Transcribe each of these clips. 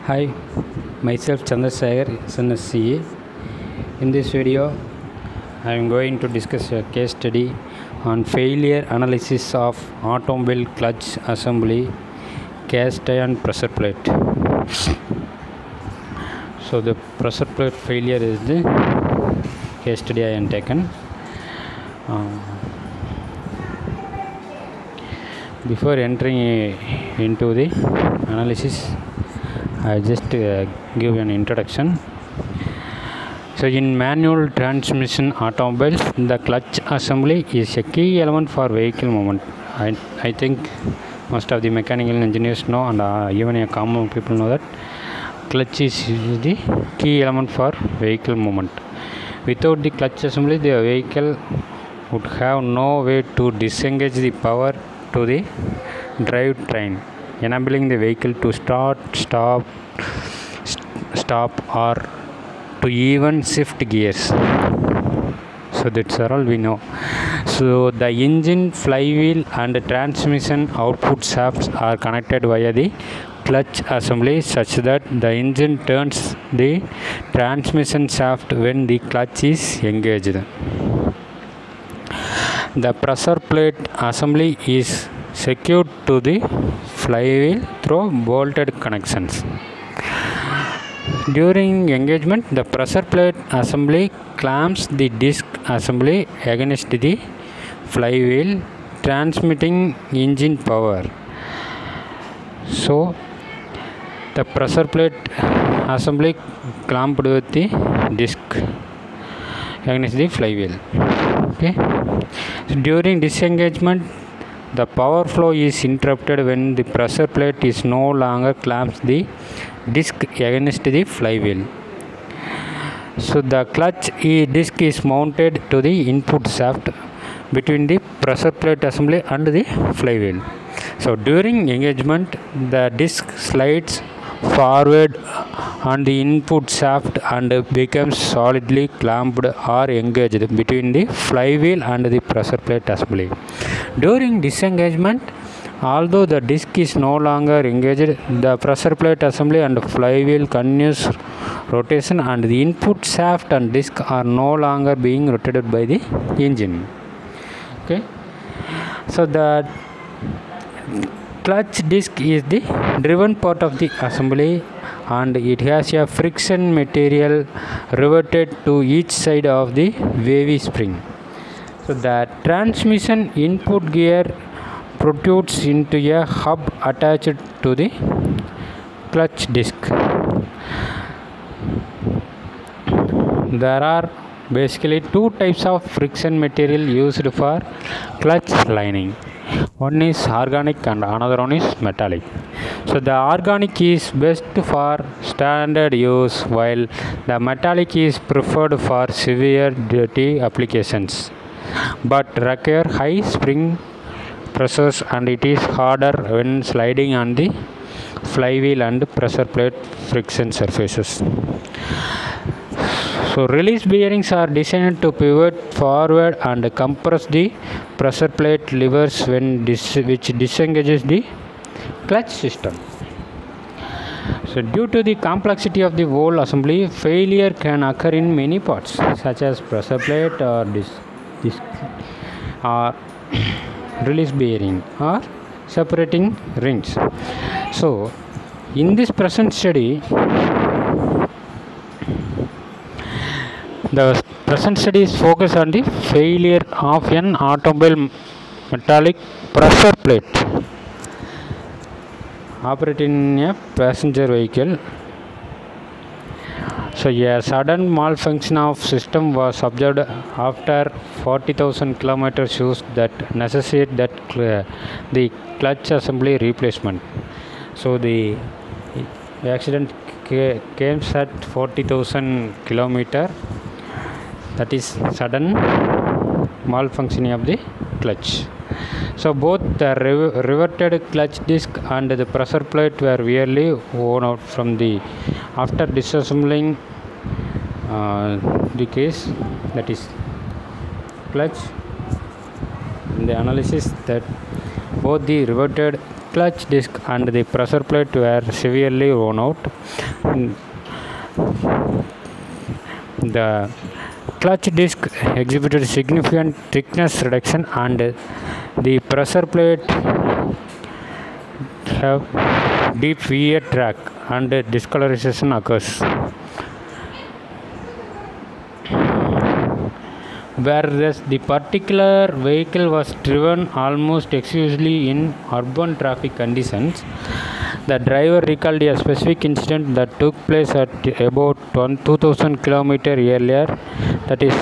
Hi, myself Chandrasekhar, SNSCE. In this video, I am going to discuss a case study on failure analysis of automobile clutch assembly cast iron pressure plate. So the pressure plate failure is the case study I am taken. Before entering into the analysis, I just give an introduction. So in manual transmission automobiles, the clutch assembly is a key element for vehicle movement. I think most of the mechanical engineers know, and even a common people know that clutch is the key element for vehicle movement. Without the clutch assembly, the vehicle would have no way to disengage the power to the drivetrain, enabling the vehicle to start, stop, or to even shift gears. So that's all we know. So the engine, flywheel, and transmission output shafts are connected via the clutch assembly, such that the engine turns the transmission shaft when the clutch is engaged. The pressure plate assembly is secured to the flywheel through bolted connections. During engagement, the pressure plate assembly clamps the disc assembly against the flywheel, transmitting engine power. So, the pressure plate assembly clamped with the disc against the flywheel. Okay. So during disengagement, the power flow is interrupted when the pressure plate is no longer clamps the disc against the flywheel. So the clutch disc is mounted to the input shaft between the pressure plate assembly and the flywheel. So during engagement, the disc slides forward on the input shaft and becomes solidly clamped or engaged between the flywheel and the pressure plate assembly. During disengagement, although the disc is no longer engaged, the pressure plate assembly and flywheel continues rotation, and the input shaft and disc are no longer being rotated by the engine. Okay, so the clutch disc is the driven part of the assembly, and it has a friction material riveted to each side of the wavy spring. So the transmission input gear protrudes into a hub attached to the clutch disc. There are basically two types of friction material used for clutch lining. One is organic and another one is metallic. So the organic is best for standard use, while the metallic is preferred for severe duty applications, but require high spring pressures, and it is harder when sliding on the flywheel and pressure plate friction surfaces. So release bearings are designed to pivot forward and compress the pressure plate levers which disengages the clutch system. So due to the complexity of the whole assembly, failure can occur in many parts, such as pressure plate or disc or release bearing or separating rings. So in this present study, the present study is focused on the failure of an automobile metallic pressure plate operating in a passenger vehicle. So a sudden malfunction of system was observed after 40,000 kilometers used that necessitate the clutch assembly replacement. So the accident came at 40,000 kilometers. That is sudden malfunctioning of the clutch. So both the riveted clutch disc and the pressure plate were really worn out from the after disassembling the case, that is clutch. In the analysis, that both the riveted clutch disc and the pressure plate were severely worn out. The clutch disc exhibited significant thickness reduction and the pressure plate have deep wear track and discoloration occurs. Whereas the particular vehicle was driven almost exclusively in urban traffic conditions, the driver recalled a specific incident that took place at about 2,000 km earlier, that is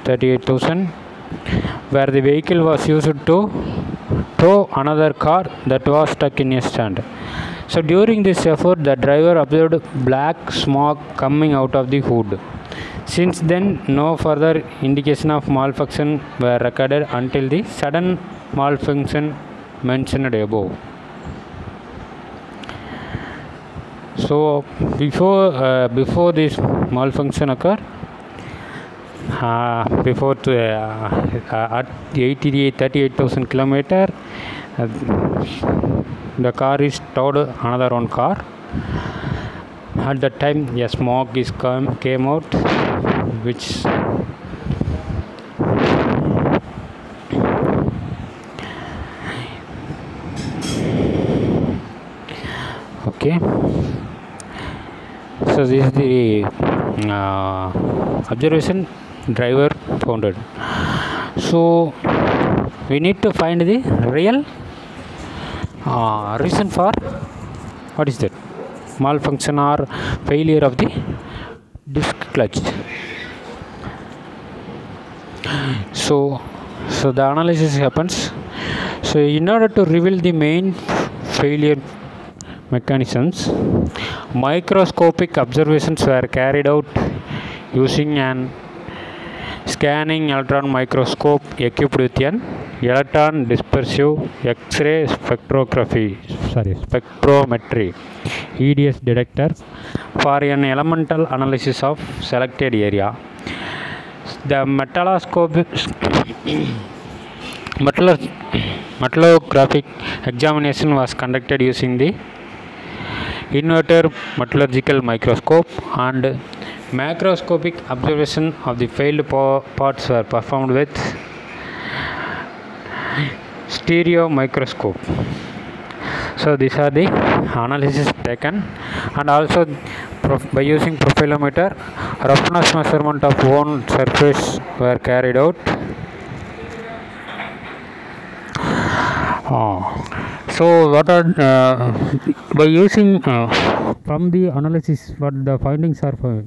38,000, where the vehicle was used to tow another car that was stuck in a stand. So during this effort, the driver observed black smoke coming out of the hood. Since then, no further indication of malfunction were recorded until the sudden malfunction mentioned above. So before this malfunction occurred, at 38,000 km, the car is towed another one car. At that time, a smoke came out, which okay. So this is the observation driver founded. So we need to find the real reason for what is that malfunction or failure of the disc clutch. So the analysis happens. So in order to reveal the main failure mechanisms, microscopic observations were carried out using an scanning electron microscope equipped with an electron dispersive X-ray spectrometry EDS detector for an elemental analysis of selected area. The metallographic examination was conducted using the inverter metallurgical microscope, and macroscopic observation of the failed parts were performed with stereo microscope. So these are the analysis taken, and also by using profilometer, roughness measurement of worn surface were carried out. So what are by using from the analysis, what the findings are for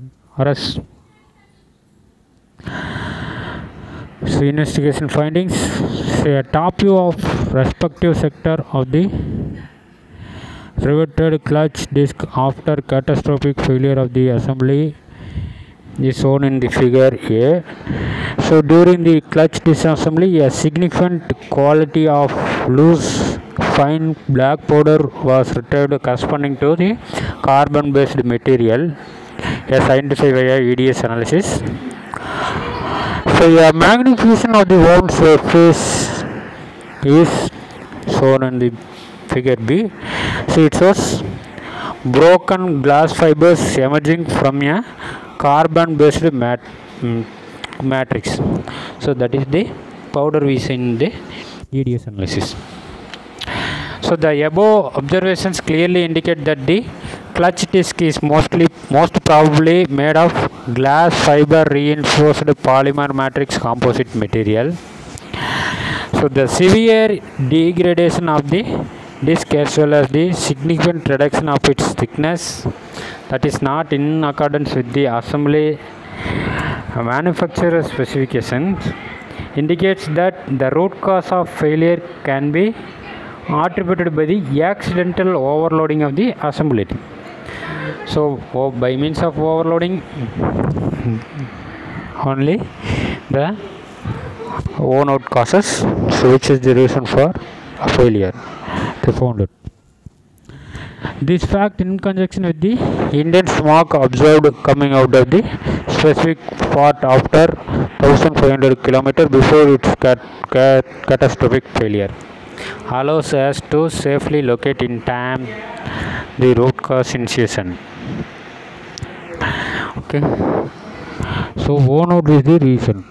us? So investigation findings, say a top view of respective sector of the riveted clutch disc after catastrophic failure of the assembly is shown in the figure A. So during the clutch disassembly, a significant quantity of loose fine black powder was retrieved corresponding to the carbon based material as identified via EDS analysis. So a magnification of the wound surface is shown in the figure B. So it shows broken glass fibers emerging from a carbon based matrix. So that is the powder we see in the EDS analysis. So the above observations clearly indicate that the clutch disc is most probably made of glass fiber reinforced polymer matrix composite material. So the severe degradation of the disc as well as the significant reduction of its thickness, that is not in accordance with the assembly manufacturer specifications, indicates that the root cause of failure can be attributed by the accidental overloading of the assembly. So by means of overloading only the worn out causes, so which is the reason for failure, they found it. This fact, in conjunction with the intense smoke observed coming out of the specific part after 1500 km before its catastrophic failure. allows us to safely locate in time the root cause initiation. Okay, so one out is the reason.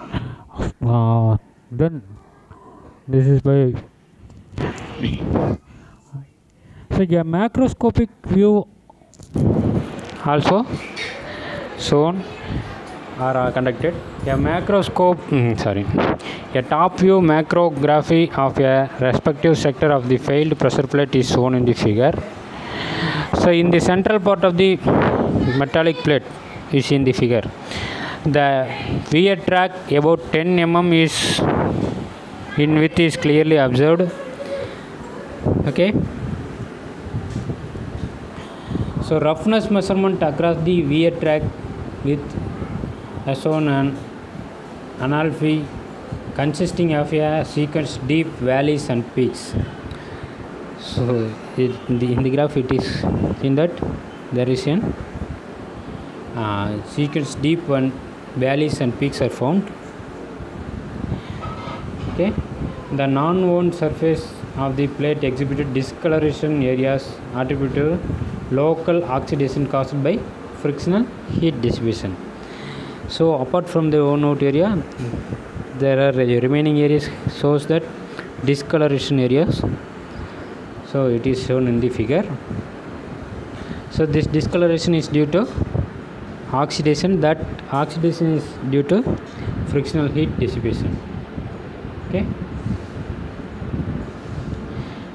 Then this is by so a macroscopic view also shown or conducted. A top view macrography of a respective sector of the failed pressure plate is shown in the figure. So in the central part of the metallic plate is in the figure. The wear track about 10 mm is in width is clearly observed. Okay. So roughness measurement across the wear track with as shown an analphy consisting of a sequence deep valleys and peaks. So in the graph it is in that there is an sequence deep one valleys and peaks are found. Okay, the non-wound surface of the plate exhibited discoloration areas attributed to local oxidation caused by frictional heat dissipation. So apart from the worn out area, there are remaining areas shows that discoloration areas. So it is shown in the figure. So this discoloration is due to oxidation. That oxidation is due to frictional heat dissipation. Okay.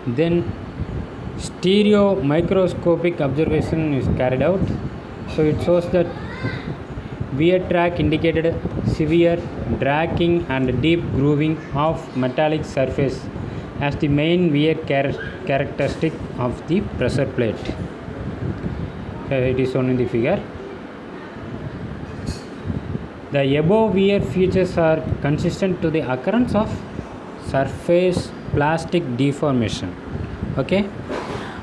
Then stereo microscopic observation is carried out. So it shows that wear track indicated severe dragging and deep grooving of metallic surface as the main wear characteristic of the pressure plate. It is shown in the figure. The above wear features are consistent to the occurrence of surface plastic deformation, okay,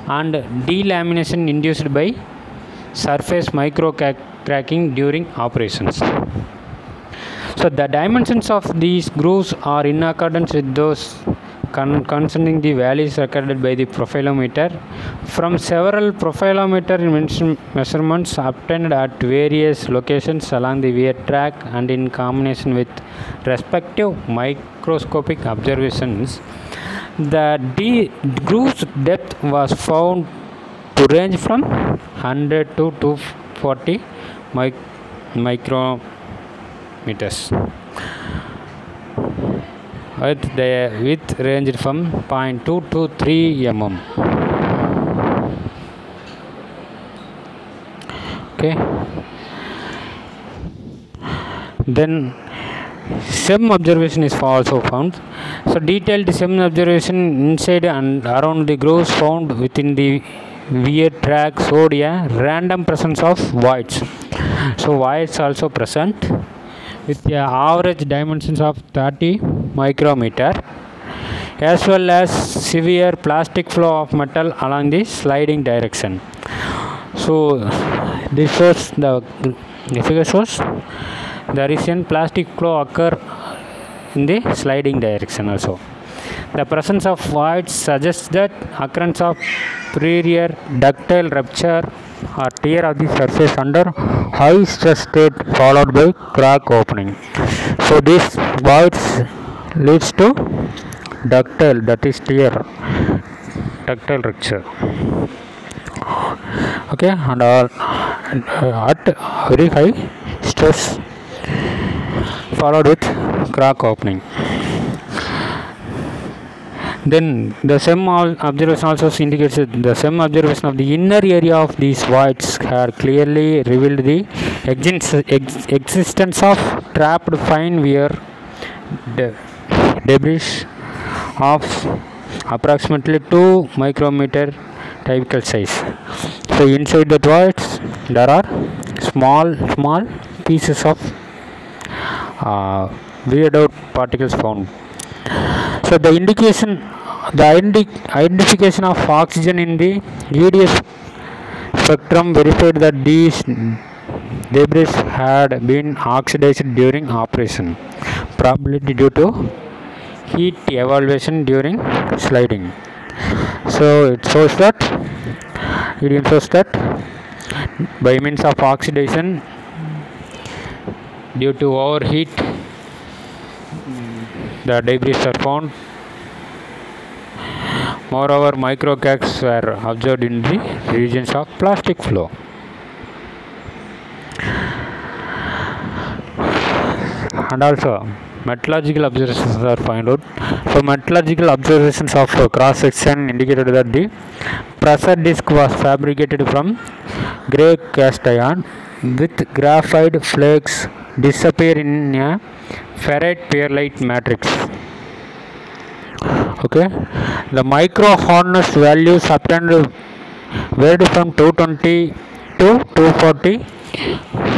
and delamination induced by surface micro cracking during operations. So the dimensions of these grooves are in accordance with those concerning the values recorded by the profilometer. From several profilometer measurements obtained at various locations along the wear track and in combination with respective microscopic observations, the groove's depth was found to range from 100 to 240 micrometers. With the width ranged from 0.2 to 3 mm. Okay. Then SEM observation is also found. So detailed SEM observation inside and around the grooves found within the wear track showed a random presence of voids. So voids also present with the average dimensions of 30 micrometer, as well as severe plastic flow of metal along the sliding direction. So this shows the figure shows the recent plastic flow occur in the sliding direction also. The presence of voids suggests that occurrence of prior ductile rupture or tear of the surface under high stress state followed by crack opening. So this voids leads to ductile, that is tear, ductile rupture. Okay, and at very high stress followed with crack opening. Then the SEM observation also indicates that the SEM observation of the inner area of these voids had clearly revealed the existence of trapped fine wear debris of approximately 2 micrometer typical size. So inside the voids there are small pieces of weared out particles found. So the identification of oxygen in the EDS spectrum verified that these debris had been oxidized during operation, probably due to heat evaluation during sliding. So it shows that by means of oxidation due to overheat the debris are found. Moreover, micro cracks were observed in the regions of plastic flow. And also metallurgical observations are found out. So metallurgical observations of cross section indicated that the pressure disc was fabricated from grey cast iron with graphite flakes disappear in a ferrite perlite matrix. Okay, the micro hardness values obtained varied from 220 to 240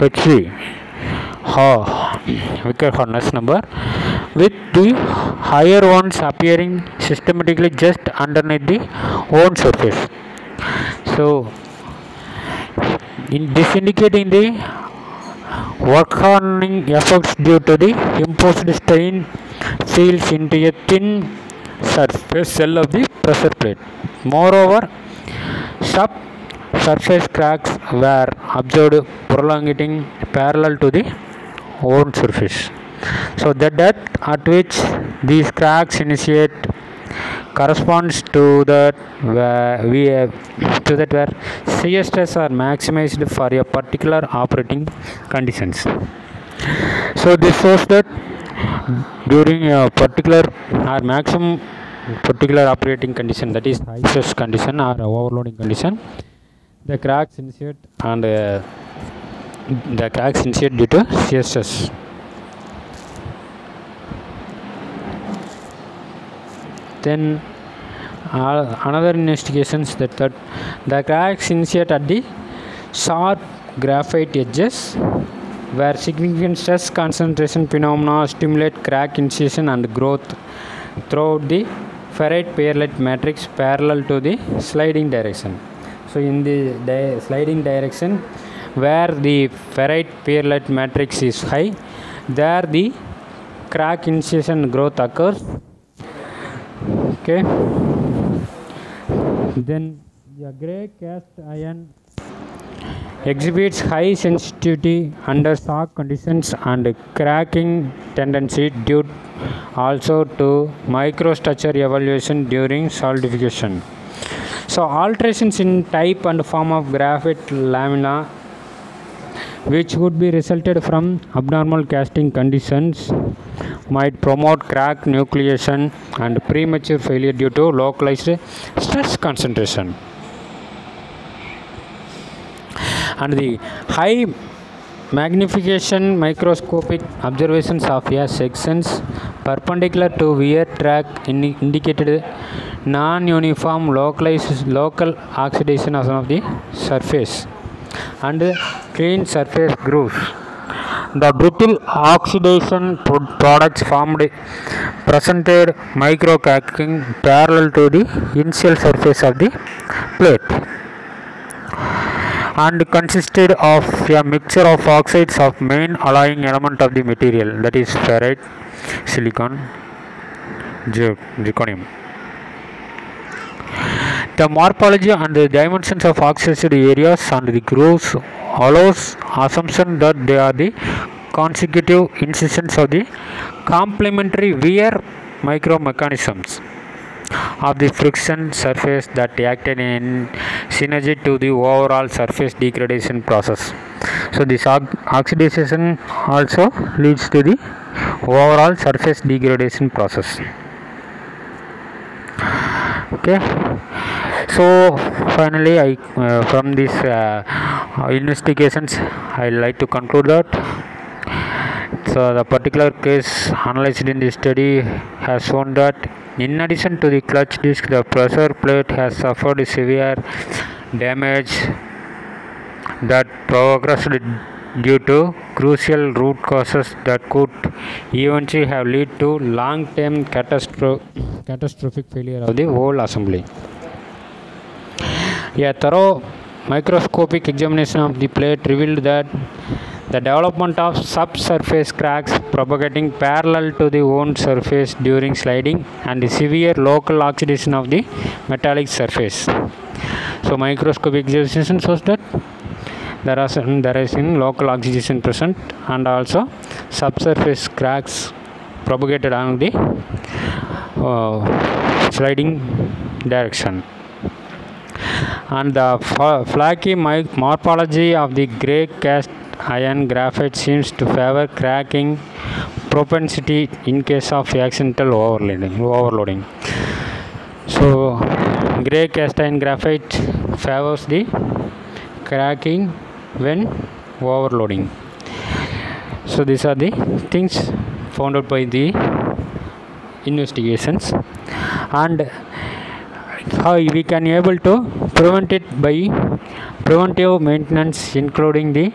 HV Wicker hardness number, with the higher ones appearing systematically just underneath the wound surface. So this indicating the work hardening effects due to the imposed strain seals into a thin surface shell of the pressure plate. Moreover, surface cracks were observed prolonging parallel to the wound surface. So the depth at which these cracks initiate corresponds to that where shear stress are maximized for a particular operating conditions. So this shows that during a particular or maximum particular operating condition, that is high stress condition or overloading condition, the cracks initiate and the cracks initiate due to shear stress. Then another investigations that the cracks initiate at the sharp graphite edges where significant stress concentration phenomena stimulate crack initiation and growth throughout the ferrite perlite matrix parallel to the sliding direction. So in the sliding direction where the ferrite perlite matrix is high, there the crack initiation growth occurs. Okay, then a grey cast iron exhibits high sensitivity under shock conditions and cracking tendency due also to microstructure evaluation during solidification. So alterations in type and form of graphite lamina which would be resulted from abnormal casting conditions might promote crack nucleation and premature failure due to localized stress concentration. And the high magnification microscopic observations of a sections perpendicular to wear track indicated non-uniform local oxidation of the surface and clean surface grooves. The brittle oxidation products formed presented micro cracking parallel to the initial surface of the plate and consisted of a mixture of oxides of main alloying element of the material, that is ferrite, silicon, zirconium. The morphology and the dimensions of oxidized areas and the grooves allows assumption that they are the consecutive incisions of the complementary wear micromechanisms of the friction surface that acted in synergy to the overall surface degradation process. So this oxidation also leads to the overall surface degradation process. Okay, so finally I from these investigations I like to conclude that the particular case analyzed in this study has shown that in addition to the clutch disc, the pressure plate has suffered severe damage that progressed due to crucial root causes that could eventually have led to long-term catastrophic failure of the whole assembly. A thorough microscopic examination of the plate revealed that The development of subsurface cracks propagating parallel to the wound surface during sliding and severe local oxidation of the metallic surface. So microscopic examination shows that there is local oxidation present and also subsurface cracks propagated along the sliding direction. And the flaky morphology of the grey cast iron graphite seems to favor cracking propensity in case of accidental overloading. So grey cast iron graphite favors the cracking when overloading. So these are the things found out by the investigations, and how we can able to prevent it by preventive maintenance, including the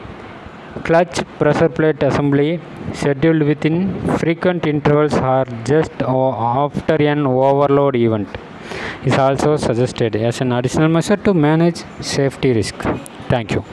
clutch pressure plate assembly scheduled within frequent intervals or just after an overload event is also suggested as an additional measure to manage safety risk. Thank you.